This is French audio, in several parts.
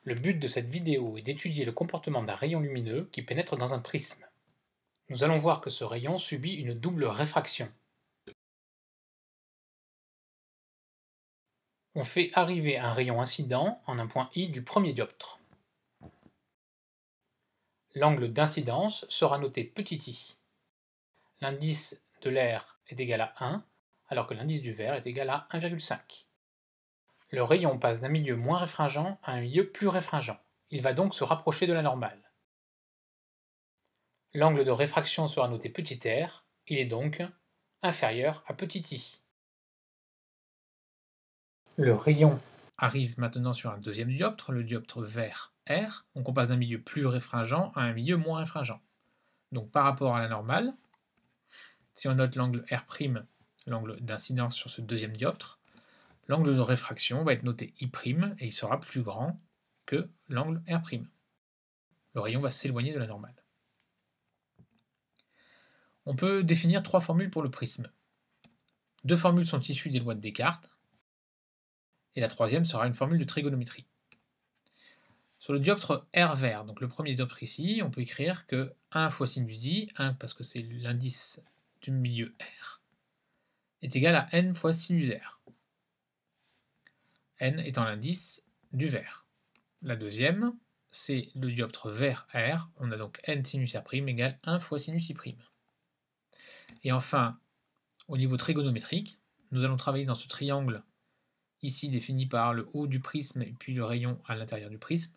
Le but de cette vidéo est d'étudier le comportement d'un rayon lumineux qui pénètre dans un prisme. Nous allons voir que ce rayon subit une double réfraction. On fait arriver un rayon incident en un point I du premier dioptre. L'angle d'incidence sera noté petit i. L'indice de l'air est égal à 1, alors que l'indice du verre est égal à 1,5. Le rayon passe d'un milieu moins réfringent à un milieu plus réfringent. Il va donc se rapprocher de la normale. L'angle de réfraction sera noté petit r, il est donc inférieur à petit i. Le rayon arrive maintenant sur un deuxième dioptre, le dioptre vert R, donc on passe d'un milieu plus réfringent à un milieu moins réfringent. Donc par rapport à la normale, si on note l'angle R', l'angle d'incidence sur ce deuxième dioptre, l'angle de réfraction va être noté I' et il sera plus grand que l'angle R'. Le rayon va s'éloigner de la normale. On peut définir trois formules pour le prisme. Deux formules sont issues des lois de Descartes, et la troisième sera une formule de trigonométrie. Sur le dioptre R vert, donc le premier dioptre ici, on peut écrire que 1 fois sinus i, 1 parce que c'est l'indice du milieu R, est égal à n fois sinus r. N étant l'indice du vert. La deuxième, c'est le dioptre vert R, on a donc n sinus r' égale 1 fois sinus i'. Et enfin, au niveau trigonométrique, nous allons travailler dans ce triangle ici défini par le haut du prisme et puis le rayon à l'intérieur du prisme.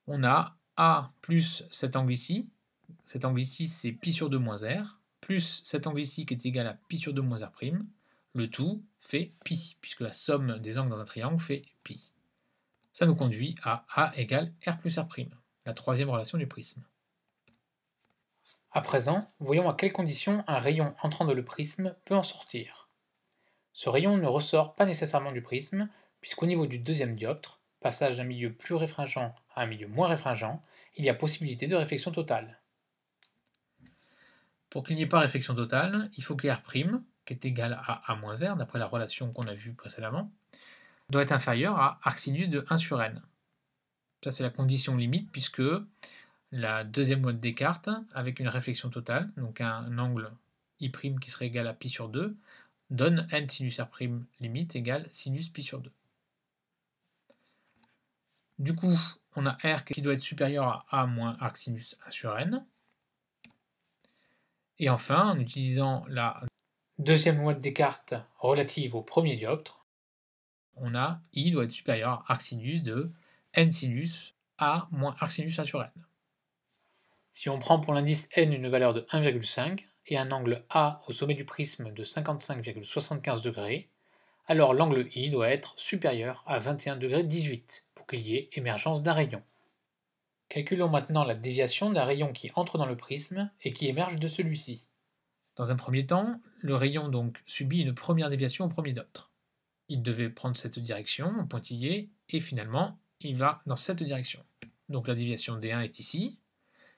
On a A plus cet angle ici c'est pi sur 2 moins r, plus cet angle ici qui est égal à pi sur 2 moins r', le tout fait pi, puisque la somme des angles dans un triangle fait pi. Ça nous conduit à A égale r plus r', la troisième relation du prisme. À présent, voyons à quelles conditions un rayon entrant dans le prisme peut en sortir. Ce rayon ne ressort pas nécessairement du prisme, puisqu'au niveau du deuxième dioptre, passage d'un milieu plus réfringent à un milieu moins réfringent, il y a possibilité de réflexion totale. Pour qu'il n'y ait pas réflexion totale, il faut que R', qui est égal à A moins R, d'après la relation qu'on a vue précédemment, doit être inférieur à arcsinus de 1 sur n. Ça, c'est la condition limite, puisque la deuxième loi de Descartes, avec une réflexion totale, donc un angle I' qui serait égal à pi sur 2, donne n sinus R' limite égale sinus pi sur 2. Du coup, on a R qui doit être supérieur à A moins arcsinus 1 sur n. Et enfin, en utilisant la deuxième loi de Descartes relative au premier dioptre, on a I doit être supérieur à arcsinus de n sinus A moins arcsinus 1 sur n. Si on prend pour l'indice n une valeur de 1,5 et un angle A au sommet du prisme de 55,75 degrés, alors l'angle I doit être supérieur à 21,18 pour qu'il y ait émergence d'un rayon. Calculons maintenant la déviation d'un rayon qui entre dans le prisme et qui émerge de celui-ci. Dans un premier temps, le rayon donc subit une première déviation au premier dioptre. Il devait prendre cette direction, en pointillé, et finalement, il va dans cette direction. Donc la déviation D1 est ici.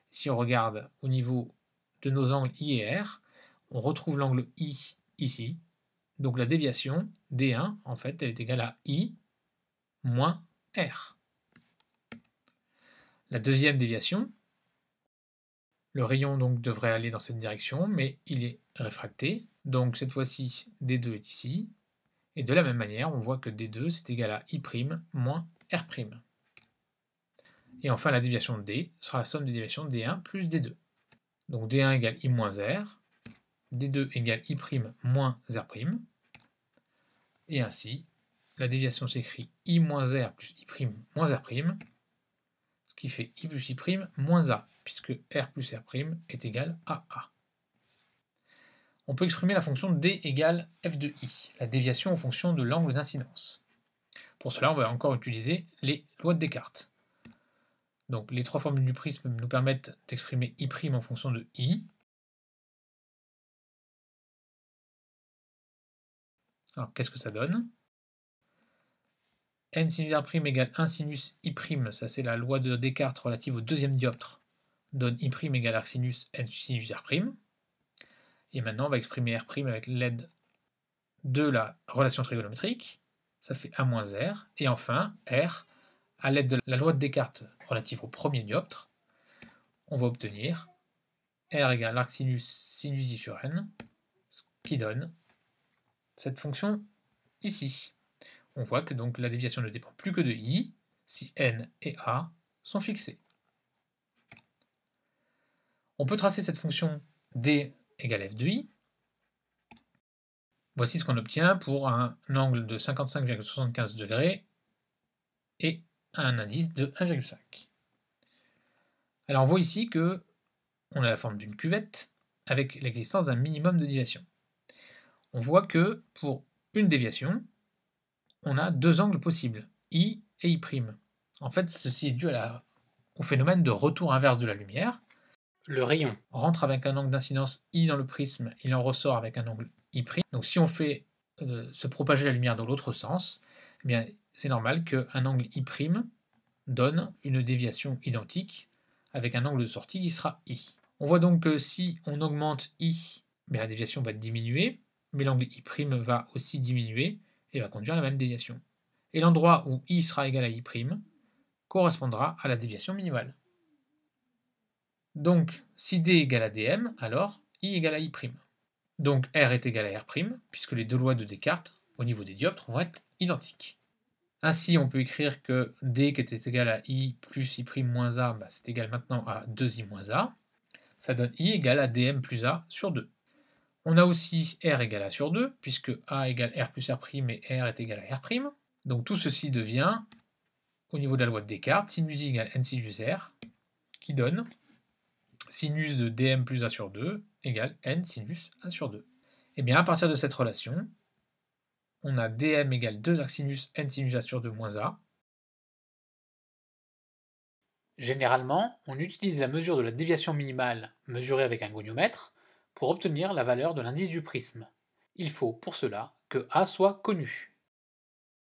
Si on regarde au niveau de nos angles I et R, on retrouve l'angle I ici. Donc la déviation D1, en fait, elle est égale à I moins R. La deuxième déviation, le rayon donc devrait aller dans cette direction, mais il est réfracté. Donc cette fois-ci, D2 est ici. Et de la même manière, on voit que D2 c'est égal à I' moins R'. Et enfin, la déviation de D sera la somme des déviations de D1 plus D2. Donc D1 égale I moins R, D2 égale I' moins R'. Et ainsi, la déviation s'écrit I moins R plus I' moins R', ce qui fait I plus I' moins A, puisque R plus R' est égal à A. On peut exprimer la fonction D égale f de I, la déviation en fonction de l'angle d'incidence. Pour cela, on va encore utiliser les lois de Descartes. Donc les trois formules du prisme nous permettent d'exprimer I' en fonction de I. Alors qu'est-ce que ça donne? N sinus R' égale 1 sinus I', ça c'est la loi de Descartes relative au deuxième dioptre, donne I' égale arcsinus N sinus R'. Et maintenant on va exprimer R' avec l'aide de la relation trigonométrique, ça fait A moins R, et enfin R à l'aide de la loi de Descartes relative au premier dioptre, on va obtenir R égale arc sinus I sur n, ce qui donne cette fonction ici. On voit que donc la déviation ne dépend plus que de I si n et a sont fixés. On peut tracer cette fonction d égale f de i. Voici ce qu'on obtient pour un angle de 55,75 degrés et un indice de 1,5. Alors on voit ici que on a la forme d'une cuvette avec l'existence d'un minimum de déviation. On voit que pour une déviation, on a deux angles possibles, I et I'. En fait, ceci est dû au phénomène de retour inverse de la lumière. Le rayon rentre avec un angle d'incidence I dans le prisme, il en ressort avec un angle I'. Donc si on fait se propager la lumière dans l'autre sens, eh bien c'est normal qu'un angle I' donne une déviation identique avec un angle de sortie qui sera I. On voit donc que si on augmente I, bien la déviation va diminuer, mais l'angle I' va aussi diminuer et va conduire à la même déviation. Et l'endroit où I sera égal à I' correspondra à la déviation minimale. Donc, si D égale à dm, alors I égale à I'. Donc R est égal à R', puisque les deux lois de Descartes, au niveau des dioptres, vont être identiques. Ainsi, on peut écrire que D qui était égal à I plus I' moins A, c'est égal maintenant à 2I moins A. Ça donne I égale à dm plus A sur 2. On a aussi R égale à sur 2, puisque A égale R plus R' et R est égal à R'. Donc tout ceci devient, au niveau de la loi de Descartes, sinus I égale n sinus R, qui donne sinus de dm plus A sur 2 égale n sinus A sur 2. Et bien à partir de cette relation, on a dm égale 2 arc sinus n sinus A sur 2 moins A. Généralement, on utilise la mesure de la déviation minimale mesurée avec un goniomètre pour obtenir la valeur de l'indice du prisme. Il faut pour cela que A soit connu.